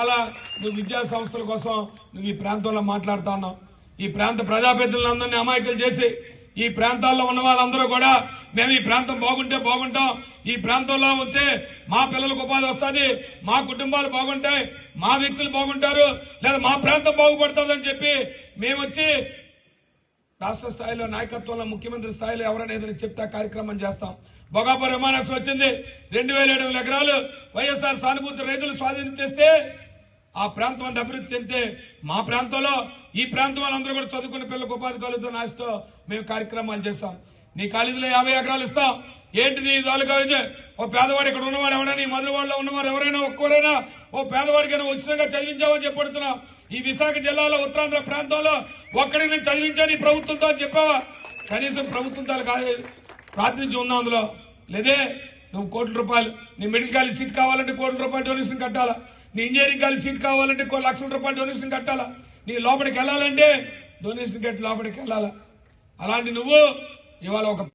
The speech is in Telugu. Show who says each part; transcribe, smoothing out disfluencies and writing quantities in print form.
Speaker 1: అలా నువ్వు విద్యా సంస్థల కోసం నువ్వు ఈ ప్రాంతంలో మాట్లాడుతా ఉన్నావు. ఈ ప్రాంత ప్రజాప్రతినిధులందరినీ అమాయకులు చేసి ఈ ప్రాంతాల్లో ఉన్న వాళ్ళందరూ కూడా మేము ఈ ప్రాంతం బాగుంటే బాగుంటాం, ఈ ప్రాంతంలో వచ్చే మా పిల్లలకు ఉపాధి వస్తుంది, మా కుటుంబాలు బాగుంటాయి, మా వ్యక్తులు బాగుంటారు, లేదా మా ప్రాంతం బాగుపడుతుందని చెప్పి మేము వచ్చి రాష్ట్ర స్థాయిలో నాయకత్వంలో ముఖ్యమంత్రి స్థాయిలో ఎవరైనా ఏదైనా చెప్తే కార్యక్రమం చేస్తాం. భోగాపురం విమానాశ్రయం వచ్చింది, 2700 ఎకరాలు వైఎస్ఆర్ సానుభూతి రైతులు స్వాధీనం చేస్తే ఆ ప్రాంతం అంతా అభివృద్ధి చెందితే మా ప్రాంతంలో ఈ ప్రాంతం వాళ్ళందరూ కూడా చదువుకున్న పిల్లలకు ఉపాధి కలుగుతున్న ఆశతో మేము కార్యక్రమాలు చేస్తాం. నీ కాలేజీలో 50 ఎకరాలు ఇస్తాం. ఏంటి నీ తాలూకా ఓ పేదవాడు ఇక్కడ ఉన్నవాడు ఎవరైనా, ఈ మధురవాడలో ఉన్నవారు ఎవరైనా ఒక్కరైనా ఓ పేదవాడికైనా ఉచితంగా చదివించావని చెప్పడుతున్నావు. ఈ విశాఖ జిల్లాలో ఉత్తరాంధ్ర ప్రాంతంలో ఒక్కడికి నేను చదివించాను ఈ ప్రభుత్వంతో అని చెప్పావా? కనీసం ప్రభుత్వంతో ప్రాతినిధ్యం ఉందా అందులో? లేదే. నువ్వు ₹1,00,00,000 నీ మెడికల్ కాలేజ్ సీట్ కావాలంటే ₹1,00,00,000 డొనేషన్ కట్టాలా, నీ ఇంజనీరింగ్ కాలేజ్ సీట్ కావాలంటే ₹1,00,000 డొనేషన్ కట్టాలా, నీ లోపలికి వెళ్లాలంటే డొనేషన్ కట్టి లోపలికి వెళ్లాలా. అలాంటి నువ్వు ఇవాళ ఒక